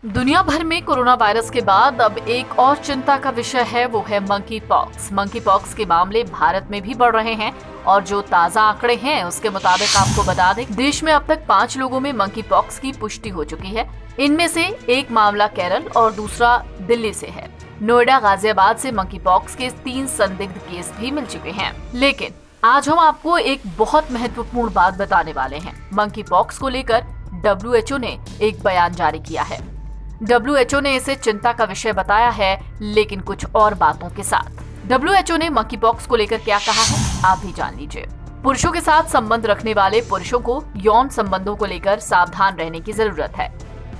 दुनिया भर में कोरोना वायरस के बाद अब एक और चिंता का विषय है, वो है मंकी पॉक्स। मंकी पॉक्स के मामले भारत में भी बढ़ रहे हैं और जो ताजा आंकड़े हैं उसके मुताबिक आपको बता दें, देश में अब तक 5 लोगों में मंकी पॉक्स की पुष्टि हो चुकी है। इनमें से एक मामला केरल और दूसरा दिल्ली से है। नोएडा, गाजियाबाद से मंकी पॉक्स के 3 संदिग्ध केस भी मिल चुके हैं। लेकिन आज हम आपको एक बहुत महत्वपूर्ण बात बताने वाले हैं। मंकी पॉक्स को लेकर WHO ने एक बयान जारी किया है। WHO ने इसे चिंता का विषय बताया है, लेकिन कुछ और बातों के साथ। WHO ने मंकी पॉक्स को लेकर क्या कहा है, आप भी जान लीजिए। पुरुषों के साथ संबंध रखने वाले पुरुषों को यौन संबंधों को लेकर सावधान रहने की जरूरत है।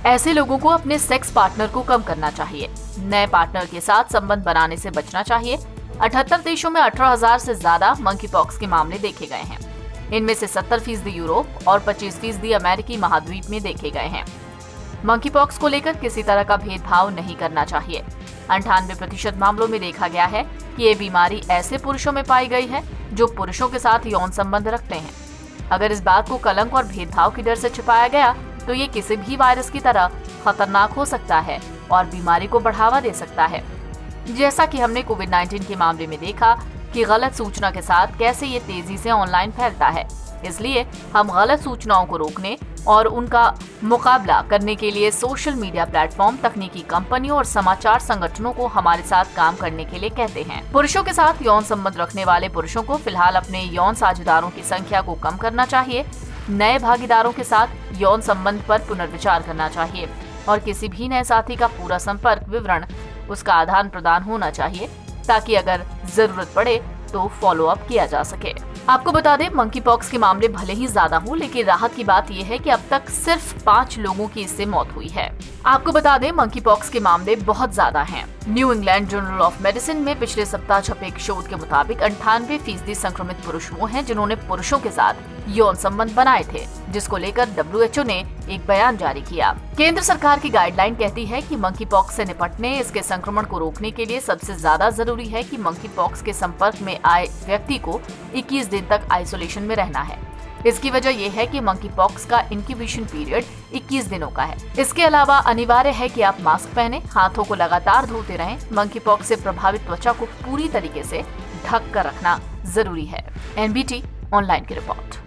ऐसे लोगों को अपने सेक्स पार्टनर को कम करना चाहिए। नए पार्टनर के साथ संबंध बनाने से बचना चाहिए। 78 देशों में 18,000 से ज्यादा मंकी पॉक्स के मामले देखे गए हैं। इनमें से 70% यूरोप और 25% अमेरिकी महाद्वीप में देखे गए हैं। मंकी पॉक्स को लेकर किसी तरह का भेदभाव नहीं करना चाहिए। 98% मामलों में देखा गया है कि ये बीमारी ऐसे पुरुषों में पाई गई है जो पुरुषों के साथ यौन संबंध रखते हैं। अगर इस बात को कलंक और भेदभाव की डर से छिपाया गया तो ये किसी भी वायरस की तरह खतरनाक हो सकता है और बीमारी को बढ़ावा दे सकता है। जैसा कि हमने कोविड-19 के मामले में देखा कि गलत सूचना के साथ कैसे ये तेजी से ऑनलाइन फैलता है। इसलिए हम गलत सूचनाओं को रोकने और उनका मुकाबला करने के लिए सोशल मीडिया प्लेटफॉर्म, तकनीकी कंपनियों और समाचार संगठनों को हमारे साथ काम करने के लिए कहते हैं। पुरुषों के साथ यौन संबंध रखने वाले पुरुषों को फिलहाल अपने यौन साझेदारों की संख्या को कम करना चाहिए। नए भागीदारों के साथ यौन संबंध पर पुनर्विचार करना चाहिए और किसी भी नए साथी का पूरा संपर्क विवरण, उसका आदान प्रदान होना चाहिए ताकि अगर जरूरत पड़े तो फॉलो अप किया जा सके। आपको बता दें, मंकी पॉक्स के मामले भले ही ज्यादा हो, लेकिन राहत की बात यह है कि अब तक सिर्फ 5 लोगों की इससे मौत हुई है। आपको बता दें, मंकी पॉक्स के मामले बहुत ज्यादा हैं। New England journal of medicine में पिछले सप्ताह छपे एक शोध के मुताबिक 98% संक्रमित पुरुष वो हैं जिन्होंने पुरुषों के साथ यौन संबंध बनाए थे, जिसको लेकर WHO ने एक बयान जारी किया। केंद्र सरकार की गाइडलाइन कहती है कि मंकी पॉक्स से निपटने, इसके संक्रमण को रोकने के लिए सबसे ज्यादा जरूरी है कि मंकी पॉक्स के संपर्क में आए व्यक्ति को 21 दिन तक आइसोलेशन में रहना है। इसकी वजह यह है कि मंकी पॉक्स का इंक्यूबेशन पीरियड 21 दिनों का है। इसके अलावा अनिवार्य है कि आप मास्क पहने, हाथों को लगातार धोते रहें। मंकी पॉक्स से प्रभावित त्वचा को पूरी तरीके से ढक कर रखना जरूरी है। NBT ऑनलाइन की रिपोर्ट।